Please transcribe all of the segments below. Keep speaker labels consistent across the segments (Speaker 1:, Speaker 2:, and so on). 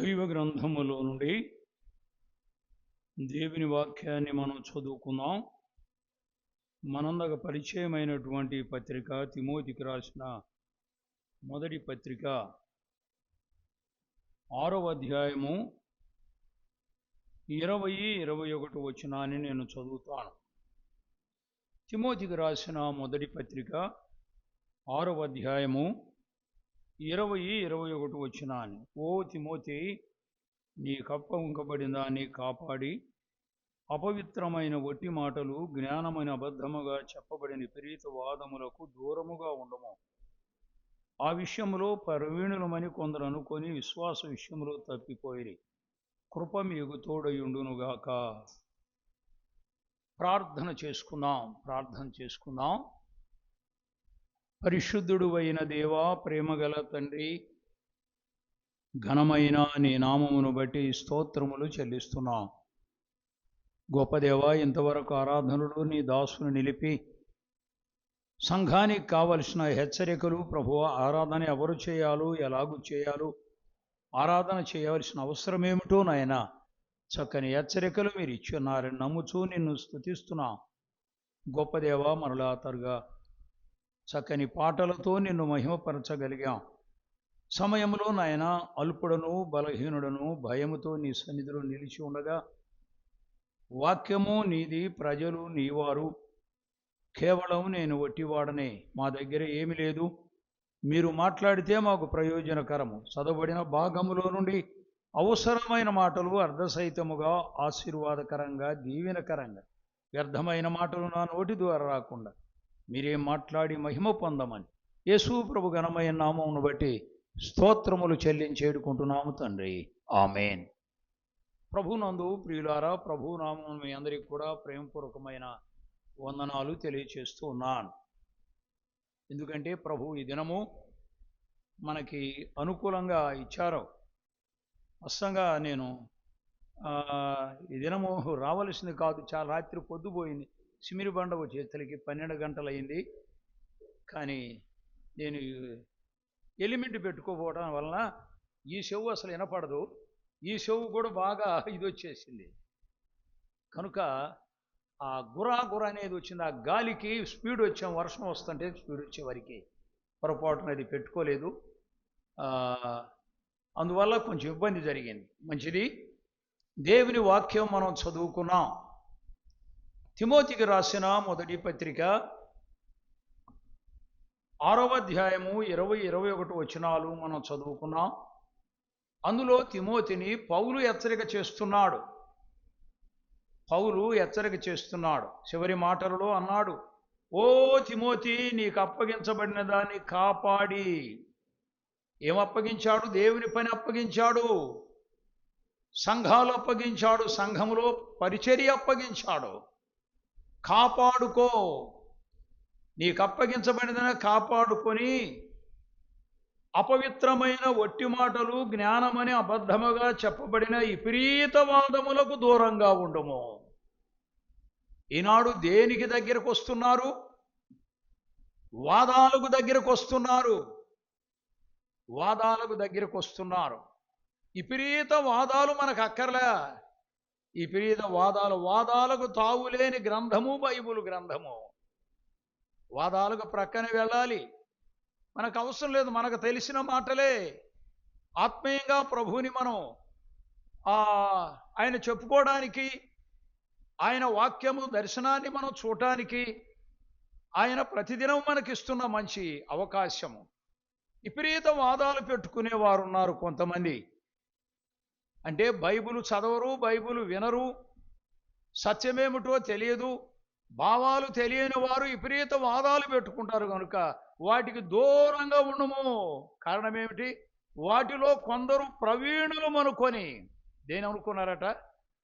Speaker 1: దైవ గ్రంథములో నుండి దేవుని వాక్యాన్ని మనం చదువుకుందాం. మనందక పరిచయమైనటువంటి పత్రిక తిమోతికి రాసిన మొదటి పత్రిక 6వ అధ్యాయము 20-21 వచనాన్ని నేను చదువుతాను. తిమోతికి రాసిన మొదటి పత్రిక 6వ అధ్యాయము 20-21 వచనాన్ని. ఓ తిమోతి, నీ కప్పగింపబడిన దాన్ని కాపాడి అపవిత్రమైన వట్టి మాటలు, జ్ఞానమైన అబద్ధముగా చెప్పబడిన విపరీత వాదములకు దూరముగా ఉండము. ఆ విషయంలో ప్రవీణులమని కొందరు అనుకొని విశ్వాస విషయంలో తప్పిపోయిరి. కృప మీకు తోడయుండునుగాక. ప్రార్థన చేసుకుందాం. పరిశుద్ధుడు అయిన దేవా, ప్రేమగల తండ్రి, ఘనమైన నీ నామమును బట్టి స్తోత్రములు చెల్లిస్తున్నాం. గొప్ప దేవా, ఇంతవరకు ఆరాధనలు నీ దాసును నిలిపి సంఘానికి కావలసిన హెచ్చరికలు, ప్రభువా, ఆరాధన ఎవరు చేయాలో, ఎలాగూ చేయాలో, ఆరాధన చేయవలసిన అవసరం ఏమిటో నాయన చక్కని హెచ్చరికలు మీరు ఇచ్చున్నారని నమ్ముచూ నిన్ను స్తుతిస్తున్నాం. గొప్ప దేవా, మరలా తరుగా చక్కని పాటలతో నిన్ను మహిమపరచగలిగాం. సమయంలో నాయన అల్పుడను బలహీనుడను భయముతో నీ సన్నిధిలో నిలిచి ఉండగా, వాక్యము నీది, ప్రజలు నీవారు, కేవలం నేను వట్టివాడనే, మా దగ్గర ఏమి లేదు, మీరు మాట్లాడితే మాకు ప్రయోజనకరము. చదవబడిన భాగములో నుండి అవసరమైన మాటలు అర్ధసహితముగా, ఆశీర్వాదకరంగా, దీవెనకరంగా, వ్యర్థమైన మాటలు నా నోటి ద్వారా రాకుండా మీరే మాట్లాడి మహిమ పొందమని యేసు ప్రభు ఘనమైన నామమును బట్టి స్తోత్రములు చెల్లించేడుకుంటున్నాము తండ్రి. ఆమేన్. ప్రభునందు ప్రియులారా, ప్రభు నామమును మీ అందరికీ కూడా ప్రేమపూర్వకమైన వందనాలు తెలియచేస్తూ ఉన్నాను. ఎందుకంటే ప్రభు ఈ దినము మనకి అనుకూలంగా ఇచ్చారు. అస్సంగా నేను ఈ దినము రావలసింది కాదు, చాలా రాత్రి పొద్దుపోయింది. సిమిరిబండ చేతులకి 12 గంటలైంది. కానీ నేను ఎలిమెంట్ పెట్టుకోపోవడం వలన ఈ చెవు అసలు వినపడదు, ఈ చెవు కూడా బాగా ఇది వచ్చేసింది. కనుక ఆ గుర అనేది వచ్చింది. ఆ గాలికి స్పీడ్ వచ్చాం, వర్షం వస్తుంటే స్పీడ్ వచ్చే వరకు పొరపాటున అది పెట్టుకోలేదు. అందువల్ల కొంచెం ఇబ్బంది జరిగింది. మంచిది. దేవుని వాక్యం మనం చదువుకున్నాం. తిమోతికి రాసిన మొదటి పత్రిక 6వ అధ్యాయము 20-21 వచనాలు మనం చదువుకున్నాం. అందులో తిమోతిని పౌలు హెచ్చరిక చేస్తున్నాడు. చివరి మాటలలో అన్నాడు, ఓ తిమోతి, నీకు అప్పగించబడిన దాన్ని కాపాడి. ఏం అప్పగించాడు? దేవుని పని అప్పగించాడు, సంఘాలు అప్పగించాడు, సంఘములో పరిచర్య అప్పగించాడు. కాపాడుకో, నీకు అప్పగించబడిన కాపాడుకొని అపవిత్రమైన వట్టి మాటలు, జ్ఞానమని అబద్ధముగా చెప్పబడిన విపరీతవాదములకు దూరంగా ఉండము. ఈనాడు దేనికి దగ్గరకు వస్తున్నారు? వాదాలకు దగ్గరకు వస్తున్నారు. విపరీత వాదాలు మనకు అక్కర్లే. విపరీత వాదాలకు తావులేని గ్రంథము బైబిల్ గ్రంథము. వాదాలకు ప్రక్కన వెళ్ళాలి. మనకు అవసరం లేదు, మనకు తెలిసిన మాటలే. ఆత్మీయంగా ప్రభువుని మనం ఆయన చెప్పుకోవడానికి, ఆయన వాక్యము దర్శనాన్ని మనం చూడటానికి ఆయన ప్రతిదినం మనకిస్తున్న మంచి అవకాశము. విపరీత వాదాలు పెట్టుకునేవారు ఉన్నారు కొంతమంది. అంటే బైబిల్ చదవరు, బైబిల్ వినరు, సత్యమేమిటో తెలియదు, భావాలు తెలియని వారు విపరీత వాదాలు పెట్టుకుంటారు. కనుక వాటికి దూరంగా ఉండము. కారణం ఏమిటి? వాటిలో కొందరు ప్రవీణులు అనుకొని, దేని అనుకున్నారట?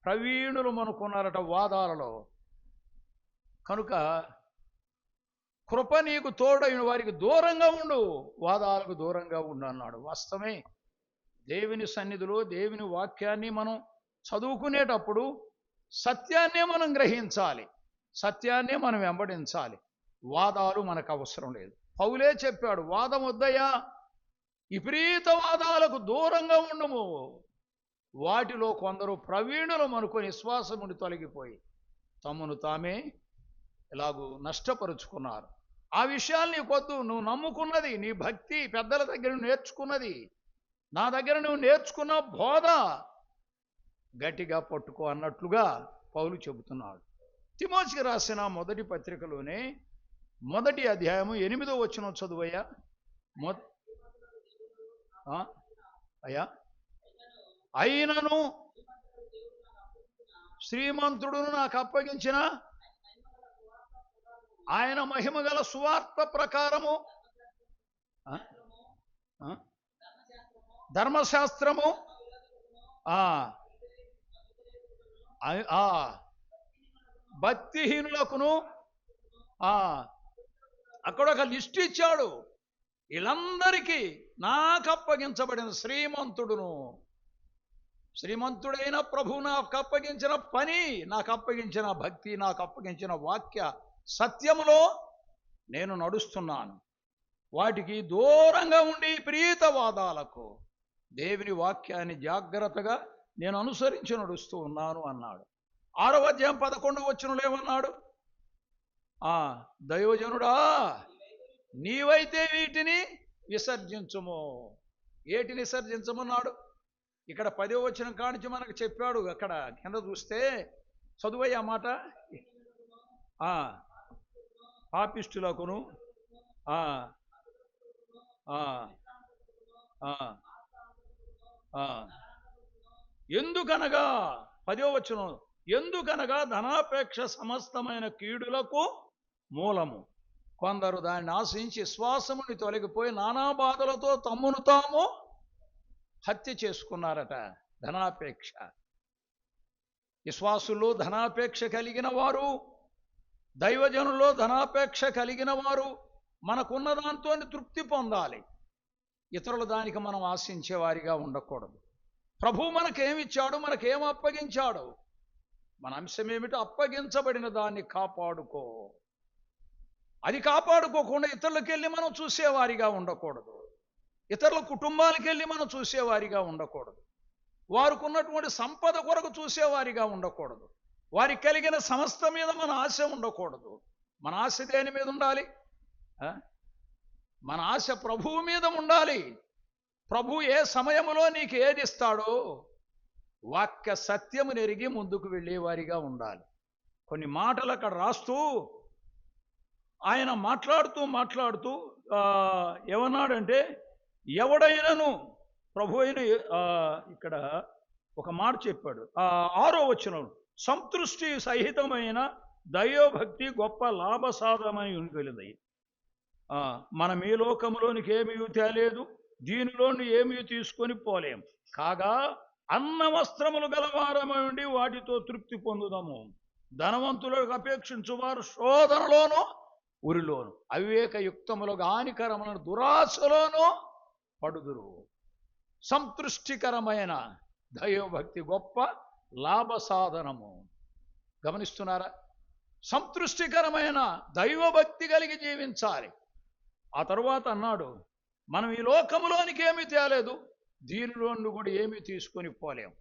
Speaker 1: ప్రవీణులు అనుకున్నారట వాదాలలో. కనుక కృప నీకు తోడైన వారికి దూరంగా ఉండు, వాదాలకు దూరంగా ఉండు అన్నాడు. వాస్తవమే. దేవుని సన్నిధిలో దేవుని వాక్యాన్ని మనం చదువుకునేటప్పుడు సత్యాన్నే మనం గ్రహించాలి, సత్యాన్నే మనం వెంబడించాలి. వాదాలు మనకు అవసరం లేదు. పౌలే చెప్పాడు, వాదం వద్దయ్యా, విపరీత వాదాలకు దూరంగా ఉండము. వాటిలో కొందరు ప్రవీణులు అనుకొని విశ్వాసముని తొలగిపోయి తమను తామే ఎలాగూ నష్టపరుచుకున్నారు. ఆ విషయాలు నీకొద్దు. నువ్వు నమ్ముకున్నది, నీ భక్తి, పెద్దల దగ్గర నేర్చుకున్నది, నా దగ్గర నువ్వు నేర్చుకున్న బోధ గట్టిగా పట్టుకో అన్నట్లుగా పౌలు చెబుతున్నాడు. తిమోతికి రాసిన మొదటి పత్రికలోనే మొదటి అధ్యాయము 8వ వచనం చదువయ్యా. అయ్యా, అయినను శ్రీమంతుడును నాకు అప్పగించిన ఆయన మహిమ గల సువార్త ప్రకారము ధర్మశాస్త్రము భక్తిహీనులకును అక్కడ ఒక లిస్ట్ ఇచ్చాడు. వీళ్ళందరికీ నాకు అప్పగించబడిన శ్రీమంతుడైన ప్రభు నాకు అప్పగించిన పని, నాకు అప్పగించిన భక్తి, నాకు అప్పగించిన వాక్య సత్యములో నేను నడుస్తున్నాను. వాటికి దూరంగా ఉండి ప్రీతవాదాలకు దేవుని వాక్యాన్ని జాగ్రత్తగా నేను అనుసరించి నడుస్తూ ఉన్నాను అన్నాడు. 6వ అధ్యాయం 11వ వచనంలో ఏమన్నాడు? దైవజనుడా, నీవైతే వీటిని విసర్జించుము. ఏటిని విసర్జించమన్నాడు? ఇక్కడ 10వ వచనం కానించి మనకు చెప్పాడు. అక్కడ కింద చూస్తే చదువయ్యా మాట. పాపిష్టులకును ఎందుకనగా 10వ వచనం, ఎందుకనగా ధనాపేక్ష సమస్తమైన కీడులకు మూలము. కొందరు దాన్ని ఆశించి విశ్వాసముని తొలగిపోయి నానా బాధలతో తమ్మును తాము హత్య చేసుకున్నారట. ధనాపేక్ష. విశ్వాసుల్లో ధనాపేక్ష కలిగిన వారు, దైవజనుల్లో ధనాపేక్ష కలిగిన వారు మనకున్న దాంతో తృప్తి పొందాలి. ఇతరుల దానికి మనం ఆశించే వారిగా ఉండకూడదు. ప్రభు మనకేమిచ్చాడు, మనకేం అప్పగించాడు? మన అంశం ఏమిటో అప్పగించబడిన దాన్ని కాపాడుకో. అది కాపాడుకోకుండా ఇతరులకు వెళ్ళి మనం చూసేవారిగా ఉండకూడదు. ఇతరుల కుటుంబాలకు వెళ్ళి మనం చూసేవారిగా ఉండకూడదు. వారికి ఉన్నటువంటి సంపద కొరకు చూసేవారిగా ఉండకూడదు. వారికి కలిగిన సమస్త మీద మన ఆశ ఉండకూడదు. మన ఆశ దేని మీద ఉండాలి? మన ఆశ ప్రభువు మీద ఉండాలి. ప్రభు ఏ సమయంలో నీకు ఏది ఇస్తాడో వాక్య సత్యము నెరిగి ముందుకు వెళ్ళేవారిగా ఉండాలి. కొన్ని మాటలు అక్కడ రాస్తూ ఆయన మాట్లాడుతూ ఏమన్నాడంటే, ఎవడైనను ప్రభు అయిన ఇక్కడ ఒక మాట చెప్పాడు. 6వ వచనం, సంతృష్టి సహితమైన దైవభక్తి గొప్ప లాభసాధమని ఉండిపోయింది. మనం ఈ లోకంలోనికి ఏమీ తేలేదు, దీనిలోని ఏమీ తీసుకొని పోలేం. కాగా అన్న వస్త్రములు గలవారమై ఉండి వాటితో తృప్తి పొందుదాము. ధనవంతులకు అపేక్షించువారు శోధనలోను ఉరిలోను అవివేకయుక్తములకు హానికరమైన దురాశలోనూ పడుదురు. సంతృష్టికరమైన దైవభక్తి గొప్ప లాభ సాధనము. గమనిస్తున్నారా? సంతృష్టికరమైన దైవభక్తి కలిగి జీవించాలి. ఆ తరువాత అన్నాడు, మనం ఈ లోకములోనికి ఏమీ తేలేదు, దీనిలో కూడా ఏమీ తీసుకొని పోలేం.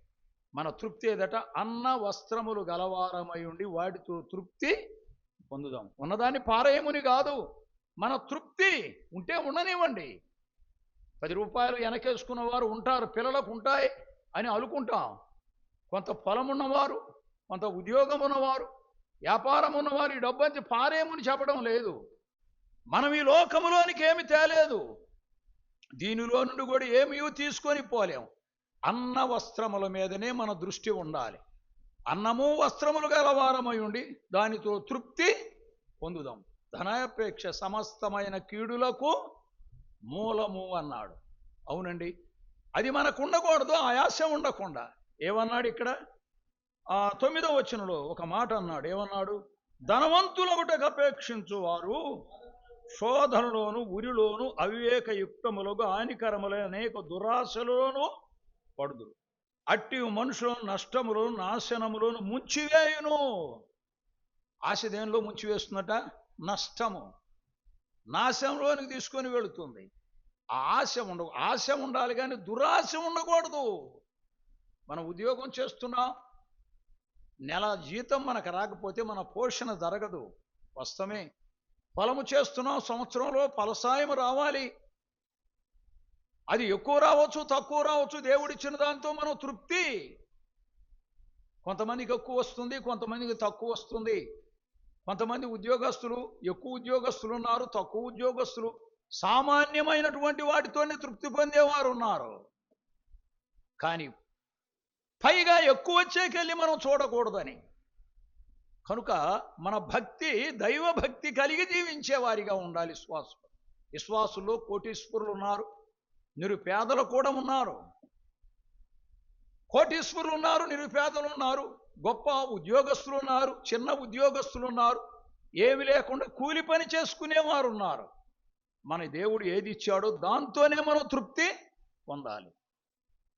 Speaker 1: మన తృప్తి ఏదట? అన్న వస్త్రములు గలవారమై ఉండి వాటితో తృప్తి పొందుదాం. ఉన్నదాన్ని పారేయముని కాదు, మన తృప్తి ఉంటే ఉండనివ్వండి. 10 రూపాయలు వెనకేసుకున్న వారు ఉంటారు, పిల్లలకు ఉంటాయి అని అనుకుంటాం. కొంత పొలం ఉన్నవారు, కొంత ఉద్యోగం ఉన్నవారు, వ్యాపారం ఉన్నవారు ఈ డబ్బంచి పారేయమని చెప్పడం లేదు. మనం ఈ లోకములోనికి ఏమి తేలేదు, దీనిలో నుండి కూడా ఏమీ తీసుకొని పోలేం. అన్న వస్త్రముల మీదనే మన దృష్టి ఉండాలి. అన్నము వస్త్రములు గలవారమై ఉండి దానితో తృప్తి పొందుదాం. ధనాపేక్ష సమస్తమైన కీడులకు మూలము అన్నాడు. అవునండి, అది మనకు ఉండకూడదు. ఆయాస ఉండకుండా ఏమన్నాడు ఇక్కడ? 9వ వచనంలో ఒక మాట అన్నాడు. ఏమన్నాడు? ధనవంతులొకటకు అపేక్షించువారు శోధనలోను ఉరిలోను అవివేకయుక్తములకు హానికరములైన అనేక దురాశలోను పడుదురు. అట్టి మనుషులను నష్టములను నాశనములను ముంచివేయును. ఆశ దేనిలో ముంచివేస్తుందట? నష్టము, నాశనంలోనికి తీసుకొని వెళుతుంది. ఆశ ఉండాలి కానీ దురాశ ఉండకూడదు. మనం ఉద్యోగం చేస్తున్నాం, నెల జీతం మనకు రాకపోతే మన పోషణ జరగదు. వాస్తవమే. పొలము చేస్తున్నాం, సంవత్సరంలో ఫలసాయం రావాలి. అది ఎక్కువ రావచ్చు, తక్కువ రావచ్చు. దేవుడిచ్చిన దాంతో మనం తృప్తి. కొంతమందికి ఎక్కువ వస్తుంది, కొంతమందికి తక్కువ వస్తుంది. కొంతమంది ఉద్యోగస్తులు, ఎక్కువ ఉద్యోగస్తులు ఉన్నారు, తక్కువ ఉద్యోగస్తులు సామాన్యమైనటువంటి వాటితోనే తృప్తి పొందేవారు ఉన్నారు. కానీ పైగా ఎక్కువ వచ్చేకెళ్ళి మనం చూడకూడదని. కనుక మన భక్తి దైవ భక్తి కలిగి జీవించే వారిగా ఉండాలి. విశ్వాసుల్లో కోటీశ్వరులు ఉన్నారు, నిరుపేదలు కూడా ఉన్నారు. కోటీశ్వరులు ఉన్నారు, నిరుపేదలు ఉన్నారు, గొప్ప ఉద్యోగస్తులు ఉన్నారు, చిన్న ఉద్యోగస్తులు ఉన్నారు, ఏమి లేకుండా కూలి పని చేసుకునేవారు ఉన్నారు. మన దేవుడు ఏది ఇచ్చాడో దాంతోనే మనం తృప్తి పొందాలి.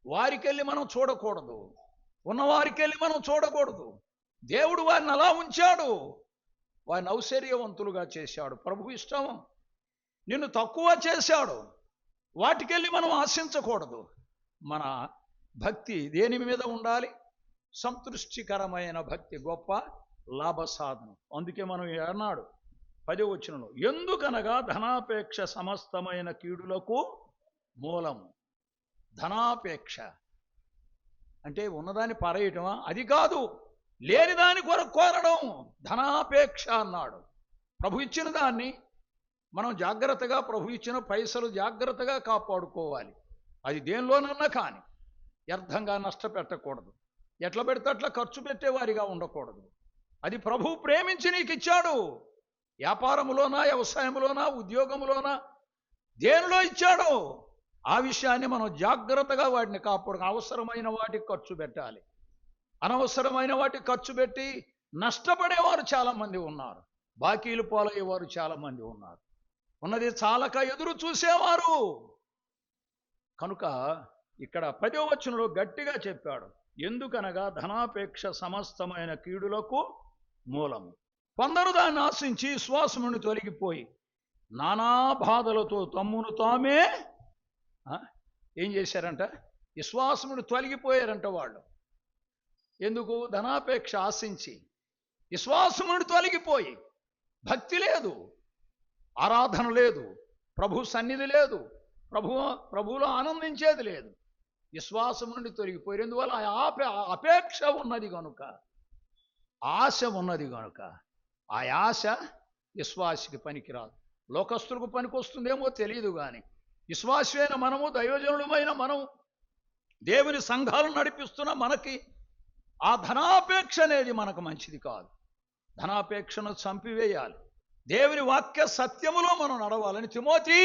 Speaker 1: వారికెళ్ళి మనం చూడకూడదు, ఉన్నవారికెళ్ళి మనం చూడకూడదు. దేవుడు వారిని అలా ఉంచాడు, వారిని ఔశ్వర్యవంతులుగా చేశాడు. ప్రభు ఇష్టం. నిన్ను తక్కువ చేశాడు, వాటికెళ్ళి మనం ఆశించకూడదు. మన భక్తి దేని మీద ఉండాలి? సంతృష్టికరమైన భక్తి గొప్ప లాభ సాధనం. అందుకే మనం ఏనాడు 10వ వచనంలో, ఎందుకనగా ధనాపేక్ష సమస్తమైన కీడులకు మూలము. ధనాపేక్ష అంటే ఉన్నదాన్ని పారేయటమా? అది కాదు. లేని దాని కొరకు కోరడం ధనాపేక్ష అన్నాడు. ప్రభు ఇచ్చిన దాన్ని మనం జాగ్రత్తగా, ప్రభు ఇచ్చిన పైసలు జాగ్రత్తగా కాపాడుకోవాలి. అది దేనిలోనన్నా కానీ వ్యర్థంగా నష్టపెట్టకూడదు. ఎట్లా పెడితే అట్లా ఖర్చు పెట్టేవారిగా ఉండకూడదు. అది ప్రభు ప్రేమించి నీకు ఇచ్చాడు. వ్యాపారములోనా, వ్యవసాయంలోనా, ఉద్యోగంలోనా, దేనిలో ఇచ్చాడో ఆ విషయాన్ని మనం జాగ్రత్తగా వాటిని కాపాడు. అవసరమైన వాటికి ఖర్చు పెట్టాలి. అనవసరమైన వాటికి ఖర్చు పెట్టి నష్టపడేవారు చాలామంది ఉన్నారు. బాకీలు పాలయ్యేవారు చాలామంది ఉన్నారు. ఉన్నది చాలక ఎదురు చూసేవారు. కనుక ఇక్కడ 10వ వచనంలో గట్టిగా చెప్పాడు, ఎందుకనగా ధనాపేక్ష సమస్తమైన కీడులకు మూలము. కొందరు దాన్ని ఆశించి విశ్వాసం నుండి తొలగిపోయి నానా బాధలతో తమ్మును తామే ఏం చేశారంట? విశ్వాసం నుండి తొలగిపోయారంట వాళ్ళు. ఎందుకు? ధనాపేక్ష ఆశించి విశ్వాసం నుండి తొలగిపోయి, భక్తి లేదు, ఆరాధన లేదు, ప్రభు సన్నిధి లేదు, ప్రభువులో ఆనందించేది లేదు. విశ్వాసం నుండి తొలగిపోయారు. ఎందువల్ల అపేక్ష ఉన్నది కనుక, ఆశ ఉన్నది కనుక. ఆ ఆశ విశ్వాసికి పనికిరాదు. లోకస్తులకు పనికొస్తుందేమో తెలియదు, కానీ విశ్వాసమైన మనము, దైవజనులమైన మనం, దేవుని సంఘాలను నడిపిస్తున్న మనకి ఆ ధనాపేక్ష అనేది మనకు మంచిది కాదు. ధనాపేక్షను చంపివేయాలి. దేవుని వాక్య సత్యములో మనం నడవాలని తిమోతి,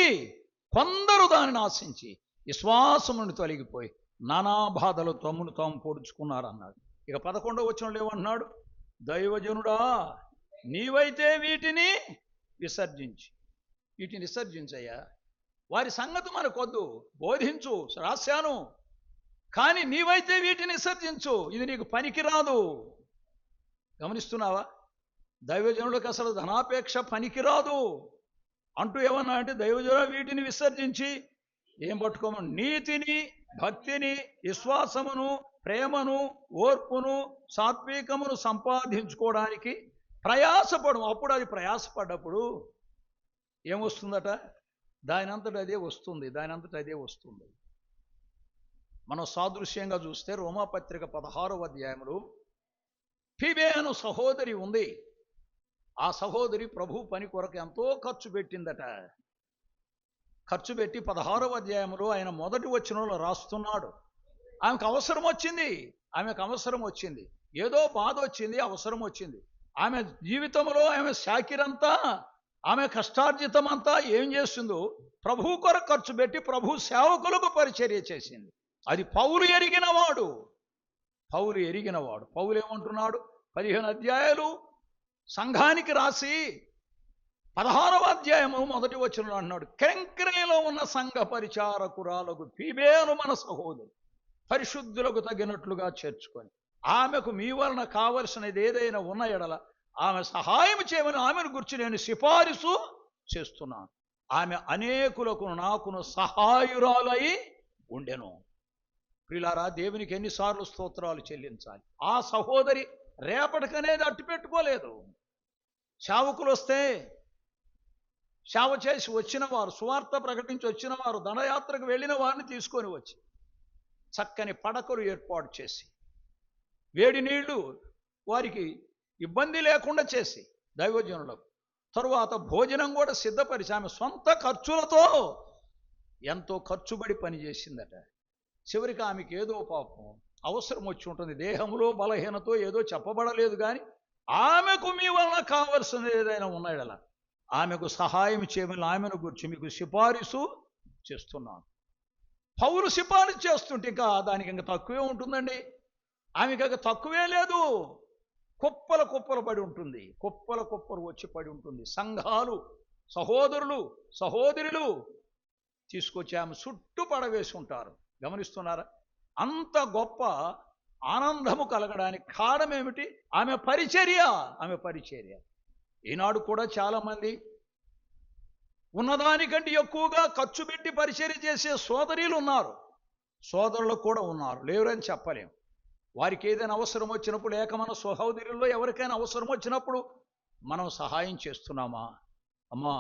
Speaker 1: కొందరు దానిని ఆశించి విశ్వాసం నుండి తొలగిపోయి నానా బాధలు తమ్మును తాము పొడుచుకున్నారు అన్నాడు. ఇక 11వ వచనంలో ఏమంటున్నాడు? దైవజనుడా, నీవైతే వీటిని విసర్జించయ్యా. వారి సంగతి మనకొద్దు, బోధించు, రాశాను, కానీ నీవైతే వీటిని విసర్జించు, ఇది నీకు పనికిరాదు. గమనిస్తున్నావా? దైవజనులకు అసలు ధనాపేక్ష పనికిరాదు అంటూ ఏమన్నా అంటే, దైవజనుడు వీటిని విసర్జించి ఏం పట్టుకోమని? నీతిని, భక్తిని, విశ్వాసమును, ప్రేమను, ఓర్పును, సాత్వికమును సంపాదించుకోవడానికి ప్రయాసపడు. అప్పుడు అది ప్రయాసపడ్డప్పుడు ఏమొస్తుందట? దానంతట అదే వస్తుంది. మనం సాదృశ్యంగా చూస్తే రోమాపత్రిక 16వ అధ్యాయంలో ఫీబే అను సహోదరి ఉంది. ఆ సహోదరి ప్రభు పని కొరకు ఎంతో ఖర్చు పెట్టిందట. ఖర్చు పెట్టి 16వ అధ్యాయంలో ఆయన మొదటి వచనంలో రాస్తున్నాడు. ఆమెకు అవసరం వచ్చింది, ఏదో బాధ వచ్చింది, అవసరం వచ్చింది. ఆమె జీవితంలో ఆమె శాకిరంతా, ఆమె కష్టార్జితం అంతా ఏం చేస్తుందో ప్రభు కొరకు ఖర్చు పెట్టి ప్రభు సేవకులకు పరిచర్య చేసింది. అది పౌలు ఎరిగినవాడు. పౌలు ఏమంటున్నాడు? 15 అధ్యాయాలు సంఘానికి రాసి 16వ అధ్యాయము మొదటి వచనంలో అన్నాడు, కెంక్రేలో ఉన్న సంఘ పరిచారకురాలకు ఫీబేను మన సహోదరు పరిశుద్ధులకు తగినట్లుగా చేర్చుకొని ఆమెకు మీ వలన కావలసినది ఏదైనా ఉన్న ఎడల ఆమె సహాయం చేయమని ఆమెను గురించి నేను సిఫారసు చేస్తున్నాను. ఆమె అనేకులకు నాకును సహాయురాలై ఉండెను. ప్రియులారా, దేవునికి ఎన్నిసార్లు స్తోత్రాలు చెల్లించాలి. ఆ సహోదరి రేపటికనేది అట్టు పెట్టుకోలేదు. సేవకులు వస్తే సేవ చేసి వచ్చిన వారు, సువార్త ప్రకటించి వచ్చిన వారు, దండయాత్రకు వెళ్ళిన వారిని తీసుకొని వచ్చి చక్కని పడకలు ఏర్పాటు చేసి, వేడి నీళ్లు వారికి ఇబ్బంది లేకుండా చేసి దైవజనులకు, తరువాత భోజనం కూడా సిద్ధపరిచి ఆమె సొంత ఖర్చులతో ఎంతో ఖర్చుబడి పనిచేసిందట. చివరికి ఆమెకి ఏదో పాపం అవసరం వచ్చి ఉంటుంది, దేహంలో బలహీనతో ఏదో చెప్పబడలేదు, కానీ ఆమెకు మీ వలన కావలసిన ఏదైనా ఉన్నాడలా ఆమెకు సహాయం చేయమని ఆమెను గురించి మీకు సిఫారసు చేస్తున్నాను. పౌలు సిఫారసు చేస్తుంటే ఇంకా దానికి ఇంకా తక్కువే ఉంటుందండి. ఆమెకి ఇంకా తక్కువే లేదు. కుప్పల కుప్పలు పడి ఉంటుంది, కుప్పల కుప్పలు వచ్చి పడి ఉంటుంది. సంఘాలు, సహోదరులు, సహోదరులు తీసుకొచ్చి ఆమె చుట్టూ పడవేసి ఉంటారు. గమనిస్తున్నారా? అంత గొప్ప ఆనందము కలగడానికి కారణం ఏమిటి? ఆమె పరిచర్య. ఆమె పరిచర్య. ఈనాడు కూడా చాలామంది ఉన్నదానికంటే ఎక్కువగా ఖర్చు పెట్టి పరిచర్య చేసే సోదరీలు ఉన్నారు, సోదరులు కూడా ఉన్నారు, లేవరని చెప్పలేం. వారికి ఏదైనా అవసరం వచ్చినప్పుడు, లేక మన సహోదరుల్లో ఎవరికైనా అవసరం వచ్చినప్పుడు మనం సహాయం చేస్తున్నామా? అమ్మా,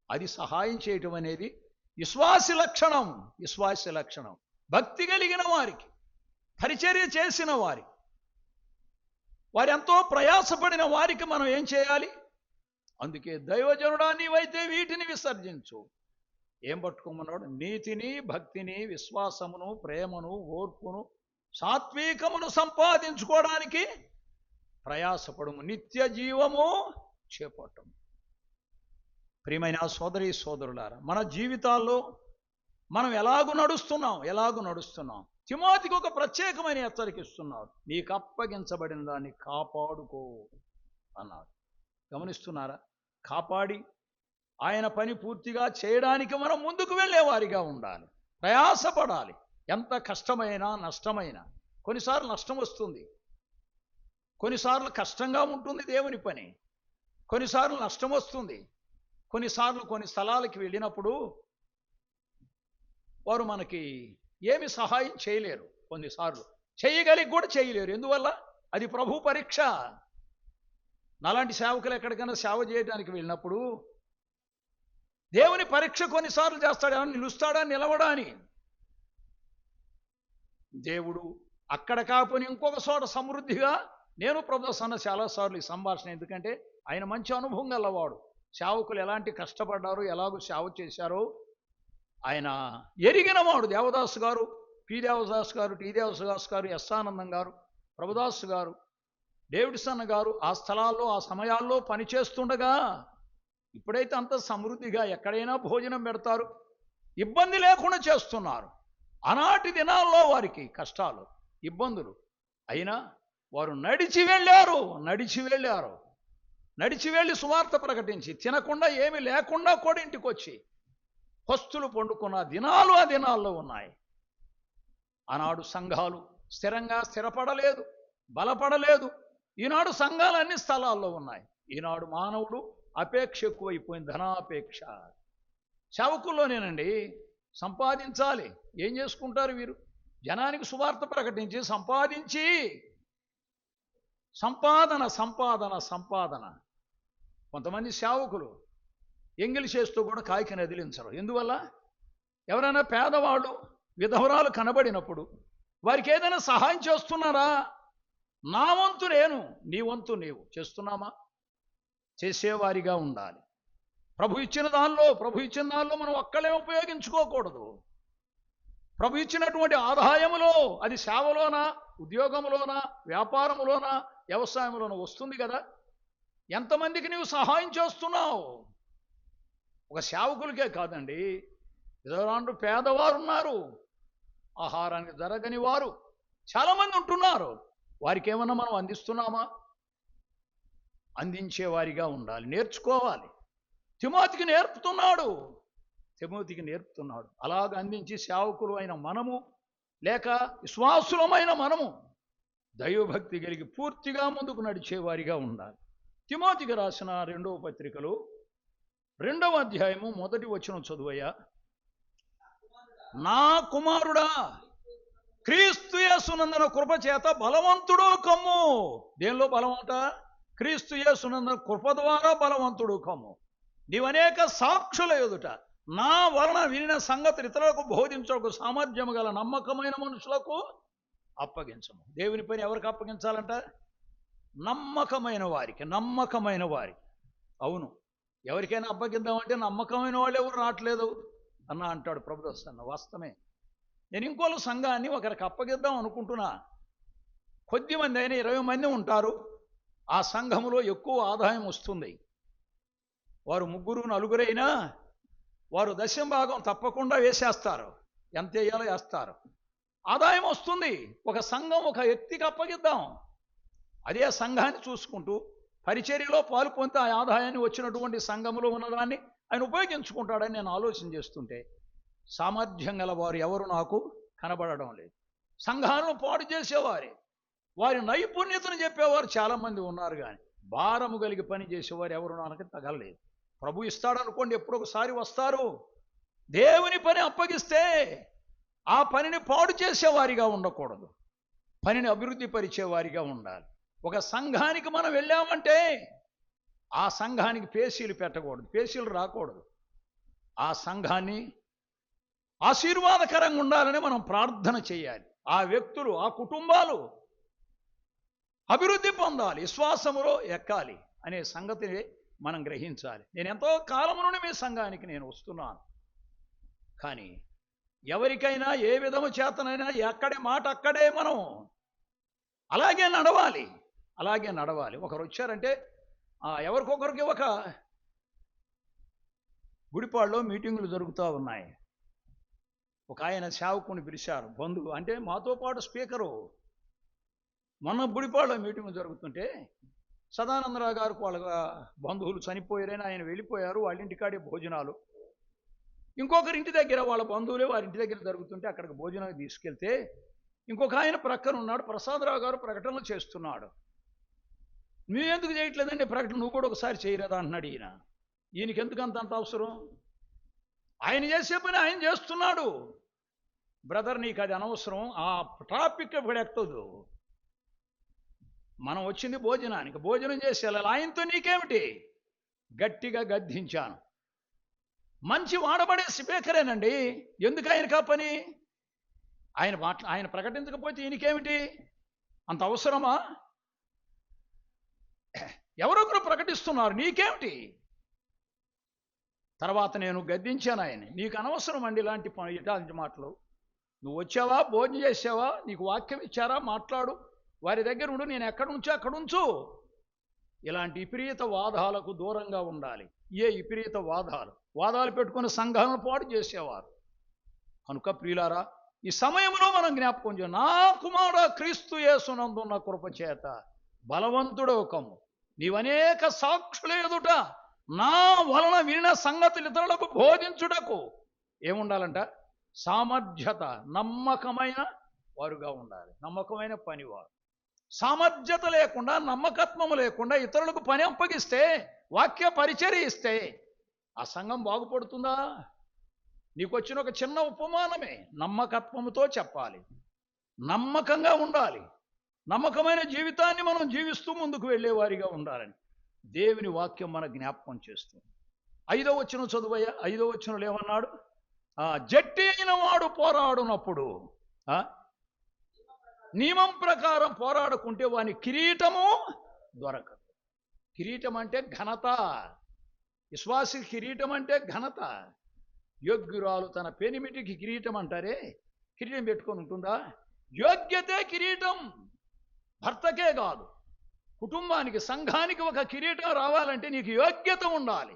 Speaker 1: అది సహాయం చేయటం అనేది విశ్వాసి లక్షణం. విశ్వాసి లక్షణం. భక్తి కలిగిన వారికి, పరిచర్య చేసిన వారి, వారు ఎంతో ప్రయాసపడిన వారికి మనం ఏం చేయాలి? అందుకే దైవజనుడా, నీవైతే వీటిని విసర్జించు. ఏం పట్టుకోమన్నాడు? నీతిని, భక్తిని, విశ్వాసమును, ప్రేమను, ఓర్పును, సాత్వికమును సంపాదించుకోవడానికి ప్రయాసపడము, నిత్య జీవము చేపట్టము. ప్రియమైన సోదరి సోదరులారా, మన జీవితాల్లో మనం ఎలాగూ నడుస్తున్నాం. తిమోతికి ఒక ప్రత్యేకమైన హెచ్చరిక ఇస్తున్నాడు. నీకు అప్పగించబడిన దాన్ని కాపాడుకో అన్నాడు. గమనిస్తున్నారా? కాపాడి ఆయన పని పూర్తిగా చేయడానికి మనం ముందుకు వెళ్ళేవారిగా ఉండాలి, ప్రయాసపడాలి. ఎంత కష్టమైనా, నష్టమైనా. కొన్నిసార్లు నష్టం వస్తుంది, కొన్నిసార్లు కష్టంగా ఉంటుంది దేవుని పని, కొన్నిసార్లు నష్టం వస్తుంది. కొన్నిసార్లు కొన్ని స్థలాలకి వెళ్ళినప్పుడు వారు మనకి ఏమి సహాయం చేయలేరు, కొన్నిసార్లు చేయగలిగి కూడా చేయలేరు. ఎందువల్ల? అది ప్రభు పరీక్ష. నాలాంటి సేవకులు ఎక్కడికైనా సేవ చేయడానికి వెళ్ళినప్పుడు దేవుని పరీక్ష కొన్నిసార్లు చేస్తాడు. ఏమన్నా నిలుస్తాడా, నిలవడా అని. దేవుడు అక్కడ కాకపోయినా ఇంకొక చోట సమృద్ధిగా, నేను ప్రభు సన్న చాలాసార్లు ఈ సంభాషణ, ఎందుకంటే ఆయన మంచి అనుభవం గలవాడు. సేవకులు ఎలాంటి కష్టపడ్డారో, ఎలాగో సేవ చేశారో ఆయన ఎరిగినవాడు. దేవదాసు గారు, పి దేవదాస్ గారు, టి దేవదాస్ గారు, ఎస్ ఆనందం గారు, ప్రభుదాసు గారు, డేవిడ్సన్ గారు ఆ స్థలాల్లో, ఆ సమయాల్లో పనిచేస్తుండగా, ఇప్పుడైతే అంత సమృద్ధిగా ఎక్కడైనా భోజనం పెడతారు, ఇబ్బంది లేకుండా చేస్తున్నారు. ఆనాటి దినాల్లో వారికి కష్టాలు, ఇబ్బందులు అయినా వారు నడిచి వెళ్ళి సువార్త ప్రకటించి, తినకుండా ఏమీ లేకుండా కూడా ఇంటికి వచ్చి పస్తులు పండుకున్న దినాలు ఆ దినాల్లో ఉన్నాయి. ఆనాడు సంఘాలు స్థిరంగా స్థిరపడలేదు, బలపడలేదు. ఈనాడు సంఘాలు అన్ని స్థలాల్లో ఉన్నాయి. ఈనాడు మానవుడు అపేక్ష ఎక్కువైపోయింది, ధనాపేక్ష. సేవకుల్లోనేనండి సంపాదించాలి. ఏం చేసుకుంటారు వీరు? జనానికి సువార్త ప్రకటించి సంపాదించి, సంపాదన. కొంతమంది సేవకులు ఎంగిలి చేస్తూ కూడా కాయకి నదిలించరు. ఎందువల్ల? ఎవరైనా పేదవాళ్ళు, విధవరాలు కనబడినప్పుడు వారికి ఏదైనా సహాయం చేస్తున్నారా? నా వంతు నేను, నీ వంతు నీవు చేస్తున్నామా? చేసేవారిగా ఉండాలి. ప్రభు ఇచ్చిన దానిలో మనం ఒక్కలే ఉపయోగించుకోకూడదు. ప్రభు ఇచ్చినటువంటి ఆదాయములో, అది సేవలోనా, ఉద్యోగంలోనా, వ్యాపారంలోనా, వ్యవసాయంలోనా వస్తుంది కదా. ఎంతమందికి నీవు సహాయం చేస్తున్నావు? ఒక సేవకులకే కాదండి, విధవరాండ్రు, పేదవారు ఉన్నారు, ఆహారానికి జరగని వారు చాలామంది ఉంటున్నారు. వారికి ఏమన్నా మనం అందిస్తున్నామా? అందించేవారిగా ఉండాలి, నేర్చుకోవాలి. తిమోతికి నేర్పుతున్నాడు. అలాగ అందించి సేవకులు అయిన మనము, లేక విశ్వాసులమైన మనము దైవభక్తి కలిగి పూర్తిగా ముందుకు నడిచేవారిగా ఉండాలి. తిమోతికి రాసిన 2వ పత్రికలో 2వ అధ్యాయము 1వ వచనం చదువయ్యా. నా కుమారుడా, క్రీస్తు యేసునందున కృప చేత బలవంతుడు కమ్ము. దేనిలో బలమంట? క్రీస్తు యేసునందున కృప ద్వారా బలవంతుడు కమ్ము. నీవనేక సాక్షుల ఎదుట నా వలన వినిన సంగతి ఇతరులకు బోధించకు సామర్థ్యము గల నమ్మకమైన మనుషులకు అప్పగించము. దేవుని పని ఎవరికి అప్పగించాలంట? నమ్మకమైన వారికి. నమ్మకమైన వారికి. అవును, ఎవరికైనా అప్పగిద్దామంటే నమ్మకమైన వాళ్ళు ఎవరు రావట్లేదు అన్న అంటాడు ప్రభుదాస్ అన్న. వాస్తవమే. నేను ఇంకోళ్ళ సంఘాన్ని ఒకరికి అప్పగిద్దాం అనుకుంటున్నా. కొద్ది మంది అయినా 20 మంది ఉంటారు. ఆ సంఘములో ఎక్కువ ఆదాయం వస్తుంది. వారు 3 4 వారు దశంభాగం తప్పకుండా వేసేస్తారు. ఎంత వేయాలో వేస్తారు. ఆదాయం వస్తుంది. ఒక సంఘం ఒక వ్యక్తికి అప్పగిద్దాం. అదే సంఘాన్ని చూసుకుంటూ పరిచర్యలో పాలు పొంది ఆ ఆదాయాన్ని వచ్చినటువంటి సంఘములో ఉన్నదాన్ని ఆయన ఉపయోగించుకుంటాడని నేను ఆలోచన చేస్తుంటే సామర్థ్యం గల వారు ఎవరు నాకు కనబడడం లేదు. సంఘాలను పాడు చేసేవారే, వారి నైపుణ్యతను చెప్పేవారు చాలామంది ఉన్నారు. కానీ భారము కలిగి పని చేసేవారు ఎవరు నాకు తగలలేదు. ప్రభు ఇస్తాడనుకోండి, ఎప్పుడొకసారి వస్తారు. దేవుని పని అప్పగిస్తే ఆ పనిని పాడు చేసేవారిగా ఉండకూడదు, పనిని అభివృద్ధి పరిచేవారిగా ఉండాలి. ఒక సంఘానికి మనం వెళ్ళామంటే ఆ సంఘానికి పేసీలు పెట్టకూడదు, పేసీలు రాకూడదు. ఆ సంఘాన్ని ఆశీర్వాదకరంగా ఉండాలని మనం ప్రార్థన చేయాలి. ఆ వ్యక్తులు, ఆ కుటుంబాలు అభివృద్ధి పొందాలి, విశ్వాసములో ఎక్కాలి అనే సంగతిని మనం గ్రహించాలి. నేను ఎంతో కాలం నుండి మీ సంఘానికి నేను వస్తున్నాను. కానీ ఎవరికైనా ఏ విధము చేతనైనా ఎక్కడి మాట అక్కడే మనం అలాగే నడవాలి, అలాగే నడవాలి. ఒకరు వచ్చారంటే ఎవరికొకరికి ఒక గుడిపాడులో మీటింగులు జరుగుతూ ఉన్నాయి. ఒక ఆయన సేవకుని పిలిచారు, బంధువు అంటే మాతో పాటు స్పీకరు. మొన్న గుడిపాడులో మీటింగ్ జరుగుతుంటే సదానందరావు గారికి వాళ్ళ బంధువులు చనిపోయారని ఆయన వెళ్ళిపోయారు. వాళ్ళ ఇంటికాడే భోజనాలు. ఇంకొకరి ఇంటి దగ్గర వాళ్ళ బంధువులే వారి ఇంటి దగ్గర జరుగుతుంటే అక్కడికి భోజనానికి తీసుకెళ్తే ఇంకొక ఆయన ప్రక్కన ఉన్నాడు. ప్రసాదరావు గారు ప్రకటనలు చేస్తున్నాడు. నువ్వెందుకు చేయట్లేదండి ప్రకటన? నువ్వు కూడా ఒకసారి చేయలేదా అంటున్నాడు ఈయన. ఈయనకి ఎందుకు అంత అవసరం? ఆయన చేసే పని ఆయన చేస్తున్నాడు. బ్రదర్, నీకు అది అనవసరం. ఆ టాపిక్ ఇప్పుడు ఎక్కదు. మనం వచ్చింది భోజనానికి, భోజనం చేసి వెళ్ళాలి. ఆయనతో నీకేమిటి? గట్టిగా గద్దించాను. మంచి వాడబడే స్పీకరేనండి, ఎందుకు ఆయనకా పని? ఆయన ప్రకటించకపోతే ఈయనకేమిటి? అంత అవసరమా? ఎవరొకరు ప్రకటిస్తున్నారు, నీకేమిటి? తర్వాత నేను గద్దించాను ఆయన. నీకు అనవసరం అండి ఇలాంటి మాటలు. నువ్వు వచ్చావా, భోజనం చేసావా, నీకు వాక్యం ఇచ్చారా, మాట్లాడు, వారి దగ్గర ఉండు, నేను ఎక్కడి నుంచో అక్కడ ఉంచు. ఇలాంటి విపరీత వాదాలకు దూరంగా ఉండాలి. విపరీత వాదాలు పెట్టుకుని సంఘాలను పాడు చేసేవారు. కనుక ప్రియులారా, ఈ సమయంలో మనం జ్ఞాపకం చేయాలి. నా కుమారుడా క్రీస్తు యేసునందున్న కృప చేత బలవంతుడవు కమ్ము. నీవనేక సాక్షుల ఎదుట నా వలన వినిన సంగతులు ఇతరులకు బోధించుటకు ఏముండాలంట? సామర్థ్యత, నమ్మకమైన వారుగా ఉండాలి, నమ్మకమైన పనివారు. సామర్థ్యత లేకుండా, నమ్మకత్వము లేకుండా ఇతరులకు పని అప్పగిస్తే, వాక్య పరిచర్య ఇస్తే ఆ సంఘం బాగుపడుతుందా? నీకు వచ్చిన ఒక చిన్న ఉపమానమే. నమ్మకత్వముతో చెప్పాలి, నమ్మకంగా ఉండాలి, నమ్మకమైన జీవితాన్ని మనం జీవిస్తూ ముందుకు వెళ్ళేవారిగా ఉండాలని దేవుని వాక్యం మన జ్ఞాపకం చేస్తుంది. 5వ వచనం చదువయ్యా. 5వ వచనంలో ఏమన్నాడు? జట్టి అయిన వాడు పోరాడునప్పుడు నియమం ప్రకారం పోరాడుకుంటే వాని కిరీటము దొరకదు. కిరీటం అంటే ఘనత. విశ్వాసి కిరీటం అంటే ఘనత. యోగ్యురాలు తన పెనిమిటికి కిరీటం అంటారే, కిరీటం పెట్టుకొని ఉంటుందా? యోగ్యతే కిరీటం. భర్తకే కాదు, కుటుంబానికి, సంఘానికి ఒక కిరీటం రావాలంటే నీకు యోగ్యత ఉండాలి,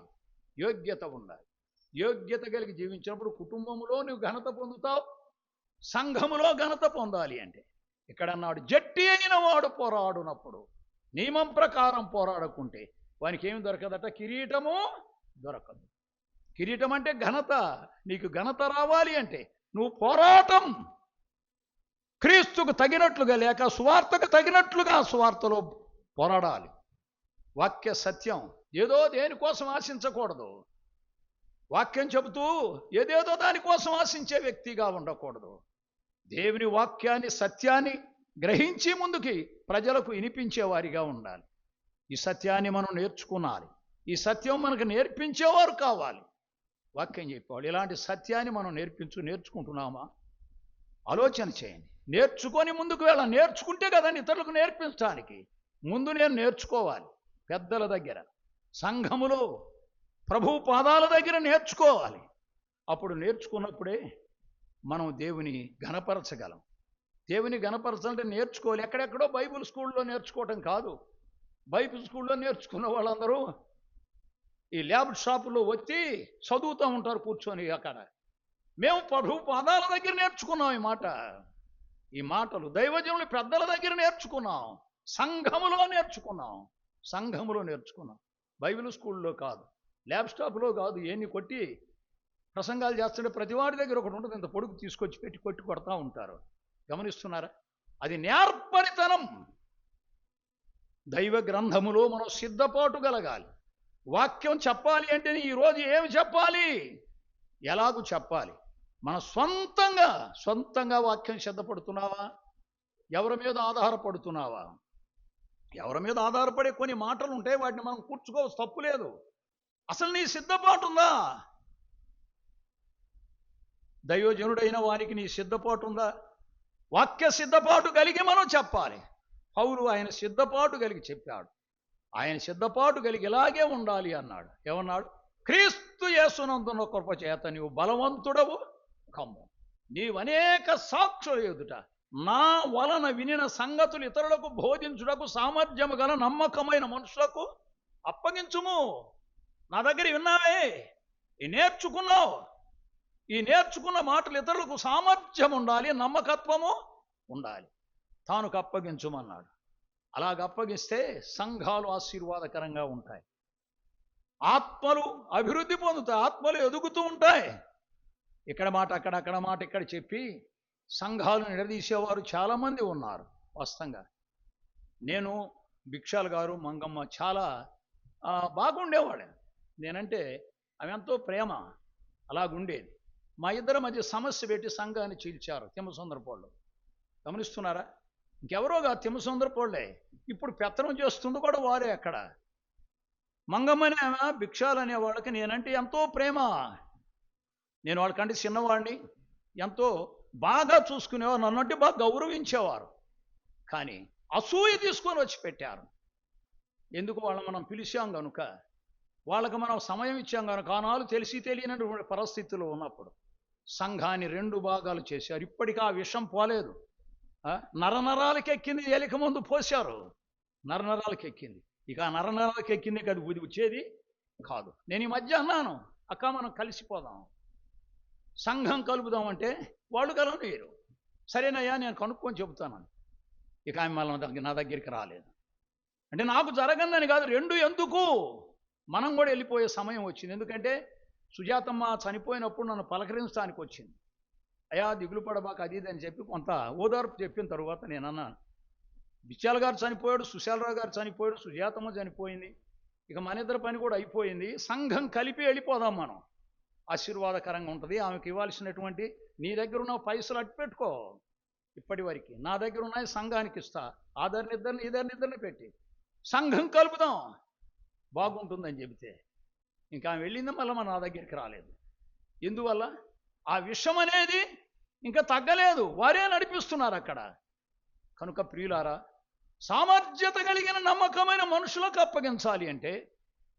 Speaker 1: యోగ్యత ఉండాలి. యోగ్యత కలిగి జీవించినప్పుడు కుటుంబంలో నువ్వు ఘనత పొందుతావు, సంఘములో ఘనత పొందాలి. అంటే ఇక్కడ అన్నాడు, జట్టి అయిన వాడు పోరాడునప్పుడు, నియమం ప్రకారం పోరాడుకుంటే వానికి ఏమి దొరకదట? కిరీటము దొరకదు. కిరీటం అంటే ఘనత. నీకు ఘనత రావాలి అంటే నువ్వు పోరాటం క్రీస్తుకు తగినట్లుగా లేక సువార్తకు తగినట్లుగా సువార్తలో పోరాడాలి. వాక్య సత్యం ఏదో దేనికోసం ఆశించకూడదు. వాక్యం చెబుతూ ఏదేదో దానికోసం ఆశించే వ్యక్తిగా ఉండకూడదు. దేవుని వాక్యాన్ని, సత్యాన్ని గ్రహించి ముందుకి ప్రజలకు వినిపించేవారిగా ఉండాలి. ఈ సత్యాన్ని మనం నేర్చుకున్నాలి. ఈ సత్యం మనకు నేర్పించేవారు కావాలి. వాక్యం చెప్పేవాళ్ళు. ఇలాంటి సత్యాన్ని మనం నేర్చుకుంటున్నామా? ఆలోచన చేయండి. నేర్చుకొని ముందుకు వెళ్ళాలి. నేర్చుకుంటే కదండి ఇతరులకు నేర్పించడానికి. ముందు నేను నేర్చుకోవాలి. పెద్దల దగ్గర, సంఘములో, ప్రభు పాదాల దగ్గర నేర్చుకోవాలి. అప్పుడు నేర్చుకున్నప్పుడే మనం దేవుని ఘనపరచగలం. దేవుని ఘనపరచాలంటే నేర్చుకోవాలి. ఎక్కడెక్కడో బైబిల్ స్కూల్లో నేర్చుకోవటం కాదు. బైబిల్ స్కూల్లో నేర్చుకున్న వాళ్ళందరూ ఈ ల్యాబ్ షాపులో వచ్చి చదువుతూ ఉంటారు కూర్చొని. అక్కడ మేము ప్రభు పాదాల దగ్గర నేర్చుకున్నాం ఈ మాటలు దైవజనులు పెద్దల దగ్గర నేర్చుకున్నాం. సంఘములో నేర్చుకున్నాం. బైబిల్ స్కూల్లో కాదు, ల్యాబ్ స్టాప్లో కాదు. ఎన్ని కొట్టి ప్రసంగాలు చేస్తుంటే ప్రతివాడి దగ్గర ఒకటి ఉంటుంది. ఇంత పొడుగు తీసుకొచ్చి పెట్టి కొడతా ఉంటారు. గమనిస్తున్నారా? అది నేర్పరితనం. దైవ గ్రంథములో మనం సిద్ధపాటు కలగాలి. వాక్యం చెప్పాలి అంటే ఈరోజు ఏమి చెప్పాలి, ఎలాగూ చెప్పాలి. మన సొంతంగా వాక్యం సిద్ధపడుతున్నావా? ఎవరి మీద ఆధారపడుతున్నావా? ఎవరి మీద ఆధారపడే కొన్ని మాటలు ఉంటాయి, వాటిని మనం కూర్చుకోవచ్చు, తప్పు లేదు. అసలు నీ సిద్ధపాటు ఉందా? దైవజనుడైన వారికి నీ సిద్ధపాటు ఉందా? వాక్య సిద్ధపాటు కలిగి మనం చెప్పాలి. పౌలు ఆయన సిద్ధపాటు కలిగి చెప్పాడు. ఆయన సిద్ధపాటు కలిగి ఇలాగే ఉండాలి అన్నాడు. ఏమన్నాడు? క్రీస్తు యేసునందున్న కృప చేత నీవు బలవంతుడవు కమ్ము. నీవనేక సాక్షుల ఎదుట నా వలన వినిన సంగతులు ఇతరులకు బోధించుటకు సామర్థ్యము గల నమ్మకమైన మనుషులకు అప్పగించుము. నా దగ్గర విన్నావే, ఈ నేర్చుకున్నావు. ఈ నేర్చుకున్న మాటలు ఇతరులకు సామర్థ్యం ఉండాలి, నమ్మకత్వము ఉండాలి. తానుకు అప్పగించుమన్నాడు. అలాగ అప్పగిస్తే సంఘాలు ఆశీర్వాదకరంగా ఉంటాయి. ఆత్మలు అభివృద్ధి పొందుతాయి. ఆత్మలు ఎదుగుతూ ఉంటాయి. ఇక్కడ మాట అక్కడ మాట ఇక్కడ చెప్పి సంఘాలను నిలదీసేవారు చాలామంది ఉన్నారు. వాస్తవంగా నేను, భిక్షాల్ గారు, మంగమ్మ చాలా బాగుండేవాడు. నేనంటే అవి ఎంతో ప్రేమ. అలాగుండేది. మా ఇద్దరి మధ్య సమస్య పెట్టి సంఘాన్ని చీల్చారు తిమ్మసుందరపోళ్ళు. గమనిస్తున్నారా? ఇంకెవరోగా తిమ్మసుందరపోళ్ళే. ఇప్పుడు పెత్తనం చేస్తుంది కూడా వారే. అక్కడ మంగమ్మనే భిక్షాలు అనే వాళ్ళకి నేనంటే ఎంతో ప్రేమ. నేను వాళ్ళకంటే చిన్నవాడిని. ఎంతో బాగా చూసుకునేవారు. నన్నంటే బాగా గౌరవించేవారు. కానీ అసూయ తీసుకొని వచ్చి పెట్టారు. ఎందుకు? వాళ్ళని మనం పిలిచాం కనుక, వాళ్ళకి మనం సమయం ఇచ్చాం కనుక. ఆనాలు తెలిసి తెలియనటువంటి పరిస్థితుల్లో ఉన్నప్పుడు సంఘాన్ని 2 భాగాలు చేశారు. ఇప్పటికీ ఆ విషం పోలేదు. నరనరాలకి ఎక్కింది. ఎలిక ముందు పోశారు. నరనరాలకి ఎక్కింది. ఇక ఆ నరనరాలకి ఎక్కింది కదా వచ్చేది కాదు. నేను ఈ మధ్య అన్నాను, అక్క మనం కలిసిపోదాం, సంఘం కలుపుదామంటే వాళ్ళు కలవలేరు. సరేనయ్యా నేను కనుక్కొని చెబుతాను. ఇక ఆమె మళ్ళీ నా దగ్గరికి రాలేదు. అంటే నాకు జరగందని కాదు, 2 ఎందుకు, మనం కూడా వెళ్ళిపోయే సమయం వచ్చింది. ఎందుకంటే సుజాతమ్మ చనిపోయినప్పుడు నన్ను పలకరించడానికి వచ్చింది. అయ్యా దిగులు పడబాక అది ఇది అని చెప్పి కొంత ఓదార్పు చెప్పిన తరువాత నేను అన్నాను, బిచ్చాల గారు చనిపోయాడు, సుశాలరావు గారు చనిపోయాడు, సుజాతమ్మ చనిపోయింది, ఇక మన ఇద్దరి పని కూడా అయిపోయింది. సంఘం కలిపి వెళ్ళిపోదాం మనం, ఆశీర్వాదకరంగా ఉంటుంది. ఆమెకి ఇవ్వాల్సినటువంటి నీ దగ్గర ఉన్న పైసలు అట్టు పెట్టుకో. ఇప్పటి వరకు నా దగ్గర ఉన్నాయి, సంఘానికి ఇస్తా. ఇద్దరిని పెట్టి సంఘం కలుపుదాం, బాగుంటుందని చెబితే ఇంకా ఆమె వెళ్ళింది. మళ్ళీ నా దగ్గరికి రాలేదు. ఎందువల్ల? ఆ విషయం అనేది ఇంకా తగ్గలేదు. వారే నడిపిస్తున్నారు అక్కడ. కనుక ప్రియులారా, సామర్థ్యత కలిగిన నమ్మకమైన మనుషులకు అప్పగించాలి అంటే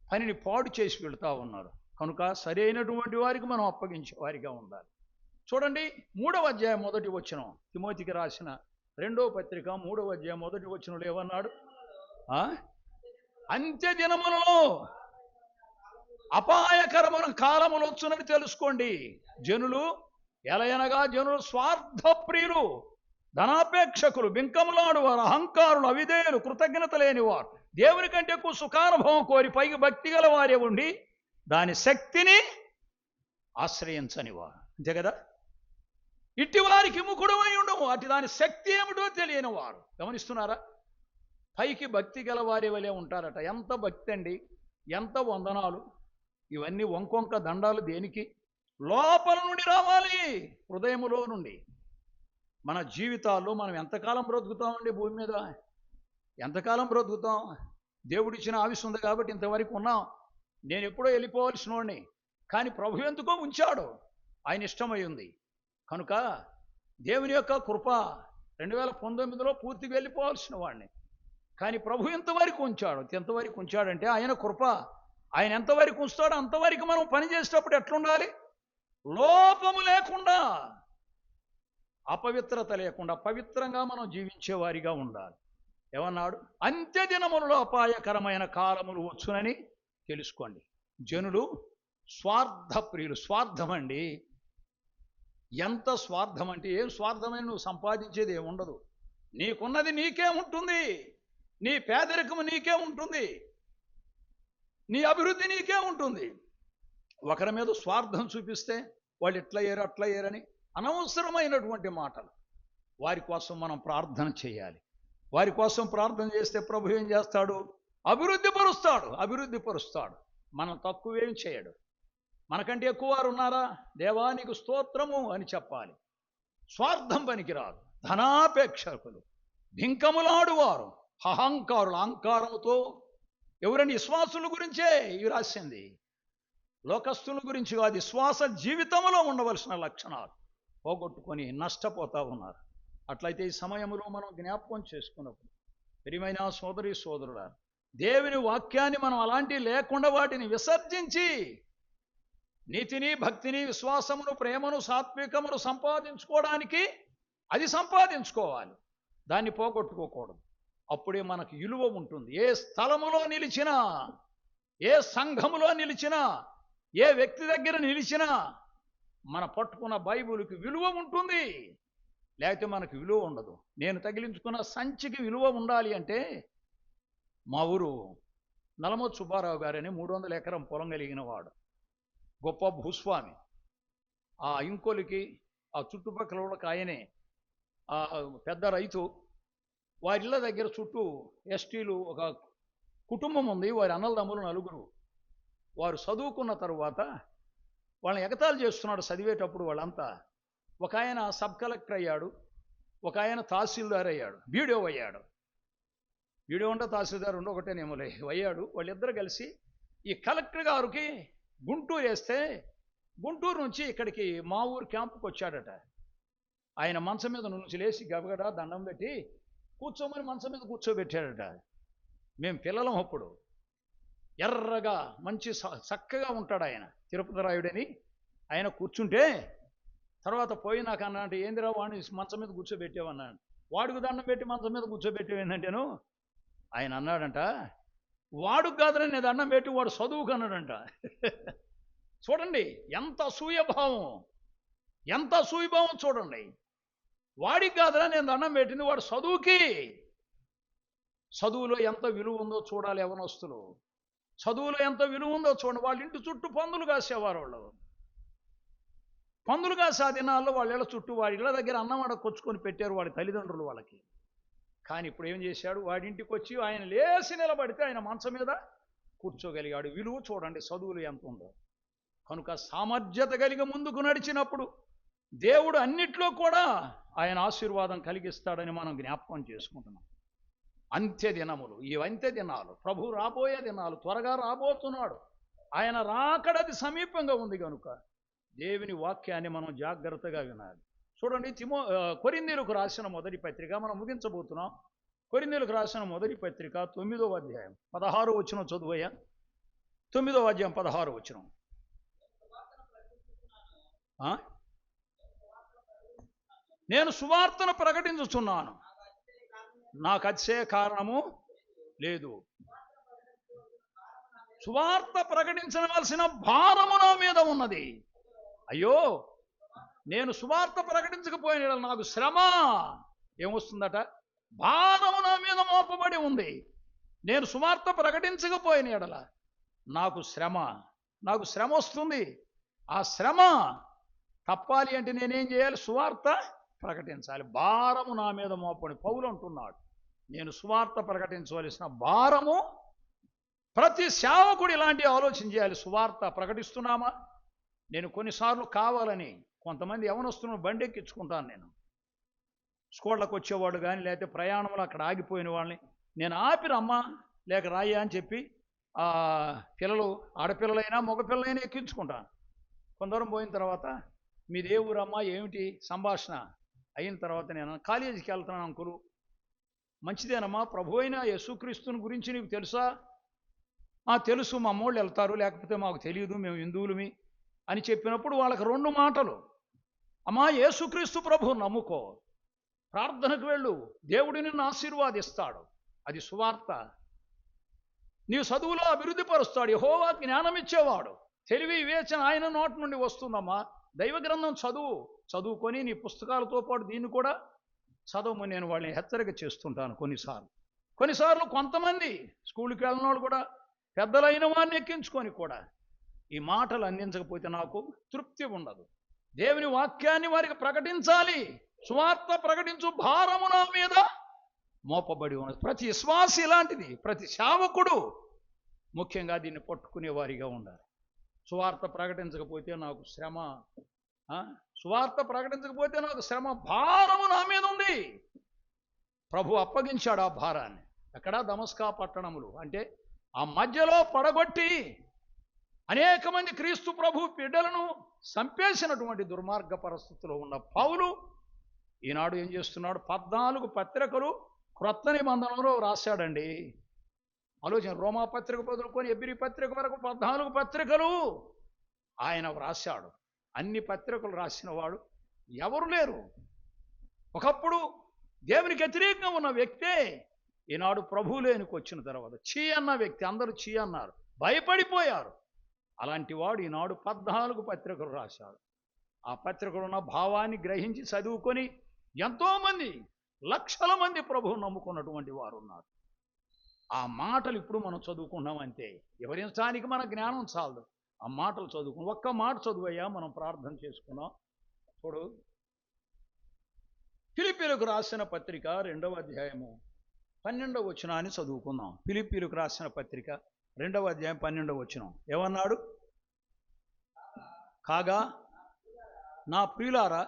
Speaker 1: పనిని పాడు చేసి వెళుతూ ఉన్నారు. కనుక సరైనటువంటి వారికి మనం అప్పగించే వారిగా ఉండాలి. చూడండి, 3వ అధ్యాయం 1వ వచనం, తిమోతికి రాసిన 2వ పత్రిక 3వ అధ్యాయం 1వ వచనంలో ఏమన్నాడు? అంత్య దినములలో అపాయకరమైన కాలములు వచ్చునని తెలుసుకోండి. జనులు ఎలయనగా జనులు స్వార్థప్రియులు, ధనాపేక్షకులు, బింకములాడువారు, అహంకారులు, అవిధేయులు, కృతజ్ఞత లేనివారు, దేవుని కంటే ఎక్కువ సుఖానుభవం కోరి పైకి భక్తి గల వారే ఉండి దాని శక్తిని ఆశ్రయించనివారు. అంతే కదా? ఇట్టి వారికి ముఖుడమై ఉండవు, అటు దాని శక్తి ఏమిటో తెలియని వారు. గమనిస్తున్నారా? పైకి భక్తి గల వారి వలె ఉంటారట. ఎంత భక్తి అండి, ఎంత వందనాలు, ఇవన్నీ వంకొంక దండాలు దేనికి? లోపల నుండి రావాలి, హృదయములో నుండి. మన జీవితాల్లో మనం ఎంతకాలం బ్రతుకుతామండి భూమి మీద? ఎంతకాలం బ్రతుకుతాం? దేవుడిచ్చిన ఆయుస్సు ఉంది కాబట్టి ఇంతవరకు ఉన్నాం. నేను ఎప్పుడో వెళ్ళిపోవలసిన వాడిని, కానీ ప్రభు ఎందుకో ఉంచాడు, ఆయన ఇష్టమై ఉంది కనుక. దేవుని యొక్క కృప 2019లో పూర్తిగా వెళ్ళిపోవాల్సిన వాడిని, కానీ ప్రభు ఎంతవరకు ఉంచాడు. ఎంతవరకు ఉంచాడంటే ఆయన కృప. ఆయన ఎంతవరకు ఉంచుతాడో అంతవరకు మనం పని చేసేటప్పుడు ఎట్లుండాలి? లోపము లేకుండా, అపవిత్రత లేకుండా పవిత్రంగా మనం జీవించే వారిగా ఉండాలి. ఏమన్నాడు? అంత్య దినములలో అపాయకరమైన కాలములు వచ్చునని తెలుసుకోండి. జనులు స్వార్థప్రియులు. స్వార్థం అండి. ఎంత స్వార్థం అంటే, ఏం స్వార్థమైన నువ్వు సంపాదించేది ఏముండదు. నీకున్నది నీకే ఉంటుంది, నీ పేదరికము నీకే ఉంటుంది, నీ అభివృద్ధి నీకే ఉంటుంది. ఒకరి మీద స్వార్థం చూపిస్తే వాళ్ళు ఎట్లా అయ్యారు అట్లా అయ్యారని అనవసరమైనటువంటి మాటలు. వారి కోసం మనం ప్రార్థన చేయాలి. వారి కోసం ప్రార్థన చేస్తే ప్రభు ఏం చేస్తాడు? అభివృద్ధి పరుస్తాడు. మనం తక్కువేం చేయడు. మనకంటే ఎక్కువ వారు ఉన్నారా? దేవా నీకు స్తోత్రము అని చెప్పాలి. స్వార్థం పనికిరాదు. ధనాపేక్షకులు, భింకములాడువారు, అహంకారులు. అహంకారముతో ఎవరని? విశ్వాసుల గురించే ఇవి రాసింది, లోకస్తుల గురించి కాదు. విశ్వాస జీవితంలో ఉండవలసిన లక్షణాలు పోగొట్టుకొని నష్టపోతా ఉన్నారు. అట్లయితే ఈ సమయంలో మనం జ్ఞాపకం చేసుకున్నప్పుడు, ప్రియమైన సోదరి సోదరుడా, దేవుని వాక్యాన్ని మనం అలాంటివి లేకుండా వాటిని విసర్జించి నీతిని, భక్తిని, విశ్వాసమును, ప్రేమను, సాత్వికమును సంపాదించుకోవడానికి అది సంపాదించుకోవాలి, దాన్ని పోగొట్టుకోకూడదు. అప్పుడే మనకు విలువ ఉంటుంది. ఏ స్థలములో నిలిచినా, ఏ సంఘములో నిలిచినా, ఏ వ్యక్తి దగ్గర నిలిచినా మన పట్టుకున్న బైబిల్కి విలువ ఉంటుంది, లేకపోతే మనకు విలువ ఉండదు. నేను తగిలించుకున్న సంచికి విలువ ఉండాలి అంటే, మా ఊరు నలమోతు సుబ్బారావు గారని 300 ఎకరం పొలం కలిగిన వాడు, గొప్ప భూస్వామి. ఆ ఇంకోలికి ఆ చుట్టుపక్కల వాళ్ళకి ఆయనే పెద్ద రైతు. వారిళ్ళ దగ్గర చుట్టూ ఎస్టీలు ఒక కుటుంబం ఉంది. వారి అన్నదమ్ములు 4. వారు చదువుకున్న తరువాత వాళ్ళని ఎగతాళి చేస్తున్నాడు చదివేటప్పుడు వాళ్ళంతా. ఒక ఆయన సబ్ కలెక్టర్ అయ్యాడు, ఒక ఆయన తహసీల్దార్ అయ్యాడు, బీడిఓ అయ్యాడు. బీడిఓ ఉంటే తహసీల్దార్ ఉండి ఒకటేనేమోలే అయ్యాడు. వాళ్ళిద్దరు కలిసి ఈ కలెక్టర్ గారికి గుంటూరు వేస్తే, గుంటూరు నుంచి ఇక్కడికి మా ఊరు క్యాంపుకి వచ్చాడట. ఆయన మంచం మీద నుంచి లేచి గబగడా దండం పెట్టి కూర్చోమని మంచం మీద కూర్చోబెట్టాడట. మేము పిల్లలం అప్పుడు. ఎర్రగా మంచి చక్కగా ఉంటాడు ఆయన, తిరుపతి రాయుడని. ఆయన కూర్చుంటే తర్వాత పోయినాక అన్నా అంటే, ఏందిరా వాడిని మంచం మీద కూర్చోబెట్టేవన్నాడు. వాడికి దండం పెట్టి మంచం మీద కూర్చోబెట్టేవేందంటేను ఆయన అన్నాడంట, వాడుకు కాదని నేను దండం పెట్టి వాడు చదువుకు అన్నాడంట. చూడండి ఎంత అసూయభావం, ఎంత అసూయభావం చూడండి. వాడికి కాదురా నేను దండం పెట్టింది, వాడు చదువుకి. చదువులో ఎంత విలువ ఉందో చూడాలి యవనస్తులు. చదువులో ఎంత విలువ ఉందో చూడండి. వాళ్ళ ఇంటి చుట్టూ పందులు కాసేవారు వాళ్ళు. పందులు కాసే ఆ దినాల్లో వాళ్ళ ఇళ్ళ చుట్టూ, వాడి ఇళ్ళ దగ్గర అన్నం కొచ్చుకొని పెట్టారు వాడి తల్లిదండ్రులు వాళ్ళకి. కానీ ఇప్పుడు ఏం చేశాడు? వాడింటికి వచ్చి ఆయన లేచి నిలబడితే ఆయన మంచం మీద కూర్చోగలిగాడు. విలువ చూడండి చదువులు ఎంత ఉందో. కనుక సామర్థ్యత కలిగి ముందుకు నడిచినప్పుడు దేవుడు అన్నిట్లో కూడా ఆయన ఆశీర్వాదం కలిగిస్తాడని మనం జ్ఞాపకం చేసుకుంటున్నాం. అంత్య దినములు, ఈ అంత్య దినాలు, ప్రభు రాబోయే దినాలు, త్వరగా రాబోతున్నాడు. ఆయన రాకడది సమీపంగా ఉంది కనుక దేవుని వాక్యాన్ని మనం జాగ్రత్తగా వినాలి. చూడండి, కొరింథీయులకు రాసిన మొదటి పత్రిక మనం ముగించబోతున్నాం. కొరింథీయులకు రాసిన మొదటి పత్రిక 9వ అధ్యాయం 16వ వచనం చదువయ్యా. 9వ అధ్యాయం 16వ వచనం. నేను సువార్తను ప్రకటించుచున్నాను, నాకు అతిశయ కారణము లేదు. సువార్త ప్రకటించవలసిన భారము నా మీద ఉన్నది. అయ్యో, నేను సువార్త ప్రకటించకపోయిన నాకు శ్రమ ఏమొస్తుందట? భారము నా మీద మోపబడి ఉంది. నేను సువార్త ప్రకటించకపోయిన ఎడల నాకు శ్రమ వస్తుంది. ఆ శ్రమ తప్పాలి అంటే నేనేం చేయాలి? సువార్త ప్రకటించాలి. భారము నా మీద మోపబడి. పౌలు అంటున్నాడు, నేను సువార్త ప్రకటించవలసిన భారము. ప్రతి సేవకుడు ఇలాంటి ఆలోచన చేయాలి. సువార్త ప్రకటిస్తున్నామా? నేను కొన్నిసార్లు కావాలని కొంతమంది యవనస్తులను బండెక్కించుకుంటాను. నేను స్కూళ్ళకు వచ్చేవాడు కానీ లేకపోతే ప్రయాణంలో అక్కడ ఆగిపోయిన వాళ్ళని నేను ఆపి రమ్మా లేక రాయ్యా అని చెప్పి పిల్లలు ఆడపిల్లలైనా మగపిల్లలైనా ఎక్కించుకుంటాను. కొందరం పోయిన తర్వాత మీది ఏ ఊరమ్మా ఏమిటి సంభాషణ అయిన తర్వాత నేను కాలేజీకి వెళ్తున్నాను అంకులు. మంచిదేనమ్మా, ప్రభు అయిన యేసుక్రీస్తుని గురించి నీకు తెలుసా? తెలుసు, మా అమ్మోళ్ళు వెళ్తారు, లేకపోతే మాకు తెలియదు, మేము హిందువులమి అని చెప్పినప్పుడు వాళ్ళకి 2 మాటలు. అమ్మా, యేసుక్రీస్తు ప్రభు నమ్ముకో, ప్రార్థనకు వెళ్ళు, దేవుడు నిన్ను ఆశీర్వాదిస్తాడు, అది సువార్త. నీవు చదువులో అభివృద్ధి పరుస్తాడు, యెహోవా జ్ఞానం ఇచ్చేవాడు, తెలివి వివేచన ఆయన నోటి నుండి వస్తుందమ్మా. దైవ గ్రంథం చదువుకొని నీ పుస్తకాలతో పాటు దీన్ని కూడా చదవమని నేను వాళ్ళని హెచ్చరిక చేస్తుంటాను. కొన్నిసార్లు కొంతమంది స్కూల్కి వెళ్ళిన వాళ్ళు కూడా పెద్దలైన వారిని ఎక్కించుకొని కూడా ఈ మాటలు అందించకపోతే నాకు తృప్తి ఉండదు. దేవుని వాక్యాన్ని వారికి ప్రకటించాలి. సువార్త ప్రకటించు భారము నా మీద మోపబడి ఉన్నది. ప్రతి విశ్వాసి ఇలాంటిది, ప్రతి సేవకుడు ముఖ్యంగా దీన్ని పట్టుకునే వారిగా ఉండాలి. సువార్త ప్రకటించకపోతే నాకు శ్రమ, సువార్త ప్రకటించకపోతే నాకు శ్రమ, భారము నా మీద ఉంది. ప్రభు అప్పగించాడు ఆ భారాన్ని. ఎక్కడ? దమస్కా పట్టణములు, అంటే ఆ మధ్యలో పడగొట్టి అనేక మంది క్రీస్తు ప్రభు బిడ్డలను చంపేసినటువంటి దుర్మార్గ పరిస్థితిలో ఉన్న పౌలు ఈనాడు ఏం చేస్తున్నాడు? 14 పత్రికలు క్రొత్త నిబంధనలో రాశాడండి. ఆలోచన, రోమా పత్రిక మొదలుకొని ఎబ్రీ పత్రిక వరకు 14 పత్రికలు ఆయన రాశాడు. అన్ని పత్రికలు రాసిన వాడు ఎవరు లేరు. ఒకప్పుడు దేవునికి వ్యతిరేకంగా ఉన్న వ్యక్తే ఈనాడు ప్రభువులేనికి వచ్చిన తర్వాత చీ అన్న వ్యక్తి, అందరూ చీ అన్నారు, భయపడిపోయారు. అలాంటి వాడు ఈనాడు 14 పత్రికలు రాశాడు. ఆ పత్రికలు ఉన్న భావాన్ని గ్రహించి చదువుకొని ఎంతోమంది, లక్షల మంది ప్రభువును నమ్ముకున్నటువంటి వారు ఉన్నారు. ఆ మాటలు ఇప్పుడు మనం చదువుకున్నాం అంతే. వివరించడానికి మన జ్ఞానం చాలదు. ఆ మాటలు చదువుకున్నాం. ఒక్క మాట చదువయ్యా, మనం ప్రార్థన చేసుకున్నాం. ఇప్పుడు ఫిలిప్పీలకు రాసిన పత్రిక 2వ అధ్యాయము 12వ వచనాన్ని చదువుకుందాం. ఫిలిప్పీలకు రాసిన పత్రిక 2వ అధ్యాయం 12వ వచనం ఏమన్నాడు? కాగా నా ప్రియులారా,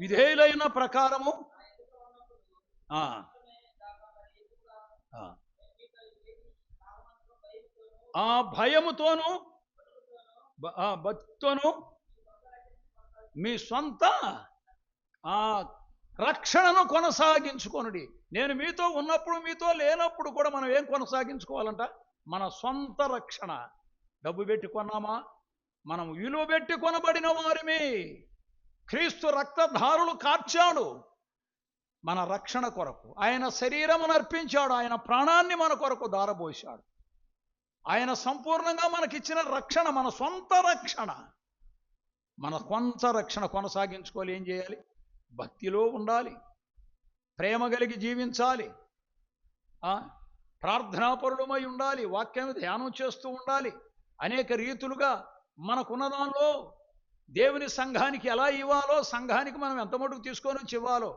Speaker 1: విధేయులైన ప్రకారము భయముతోను భక్తితోను మీ సొంత రక్షణను కొనసాగించుకొనుడి. నేను మీతో ఉన్నప్పుడు, మీతో లేనప్పుడు కూడా మనం ఏం కొనసాగించుకోవాలంట? మన సొంత రక్షణ. డబ్బు పెట్టి కొన్నామా? మనం విలువ పెట్టి కొనబడిన వారిమి. క్రీస్తు రక్తధారులు కార్చాడు మన రక్షణ కొరకు. ఆయన శరీరమును అర్పించాడు, ఆయన ప్రాణాన్ని మన కొరకు దారబోశాడు. ఆయన సంపూర్ణంగా మనకిచ్చిన రక్షణ మన సొంత రక్షణ. మన సొంత రక్షణ కొనసాగించుకోవాలి. ఏం చేయాలి? భక్తిలో ఉండాలి, ప్రేమ కలిగి జీవించాలి, ప్రార్థనాపరులమై ఉండాలి, వాక్యాన్ని ధ్యానం చేస్తూ ఉండాలి. అనేక రీతులుగా మనకున్న దానిలో దేవుని సంఘానికి ఎలా ఇవ్వాలో, సంఘానికి మనం ఎంత మటుకు తీసుకొని వచ్చి ఇవ్వాలో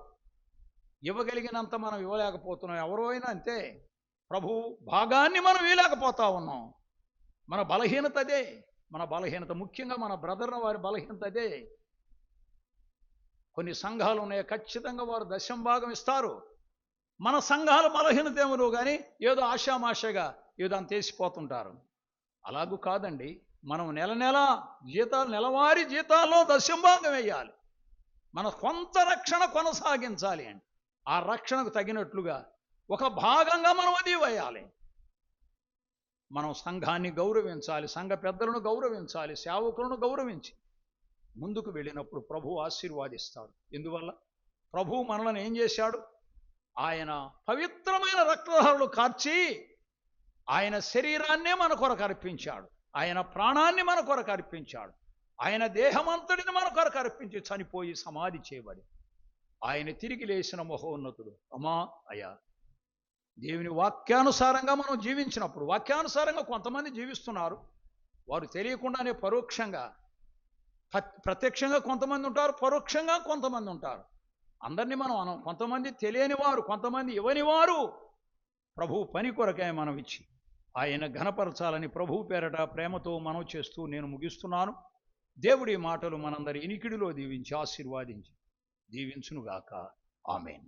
Speaker 1: ఇవ్వగలిగినంత మనం ఇవ్వలేకపోతున్నాం. ఎవరో అయినా అంతే. ప్రభు భాగాన్ని మనం ఇవ్వలేకపోతా ఉన్నాం. మన బలహీనత అదే. మన బలహీనత ముఖ్యంగా మన బ్రదర్న వారి బలహీనత అదే. కొన్ని సంఘాలు ఉన్నాయి, ఖచ్చితంగా వారు 10వ భాగం ఇస్తారు. మన సంఘాల బలహీనత ఏమో కానీ ఏదో ఆషామాషగా ఏదో అంత వేసిపోతుంటారు. అలాగూ కాదండి. మనం నెల జీతాలు, నెలవారీ జీతాల్లో 10వ భాగం వేయాలి. మన కొంత రక్షణ కొనసాగించాలి అండి. ఆ రక్షణకు తగినట్లుగా ఒక భాగంగా మనం అది వేయాలి. మనం సంఘాన్ని గౌరవించాలి, సంఘ పెద్దలను గౌరవించాలి, సేవకులను గౌరవించి ముందుకు వెళ్ళినప్పుడు ప్రభు ఆశీర్వాదిస్తాడు. ఎందువల్ల? ప్రభు మనలను ఏం చేశాడు? ఆయన పవిత్రమైన రక్తధారలు కార్చి ఆయన శరీరాన్నే మన కొరకు అర్పించాడు, ఆయన ప్రాణాన్ని మన కొరకు అర్పించాడు, ఆయన దేహమంతటిని మన కొరకు అర్పించి చనిపోయి సమాధి చేయబడి ఆయన తిరిగి లేచిన మహోన్నతుడు. అమ్మా అయ్యా, దేవుని వాక్యానుసారంగా మనం జీవించినప్పుడు, వాక్యానుసారంగా కొంతమంది జీవిస్తున్నారు, వారు తెలియకుండానే పరోక్షంగా, ప్రత్యక్షంగా కొంతమంది ఉంటారు, పరోక్షంగా కొంతమంది ఉంటారు. అందరినీ మనం కొంతమంది తెలియని వారు, కొంతమంది ఇవ్వని వారు ప్రభు పని కొరకే మనం ఇచ్చి ఆయన ఘనపరచాలని ప్రభు పేరట ప్రేమతో మనం చేస్తూ నేను ముగిస్తున్నాను. దేవుడి మాటలు మనందరి ఇనికిడిలో దీవించి ఆశీర్వాదించి దీవించునుగాక. ఆమేన్.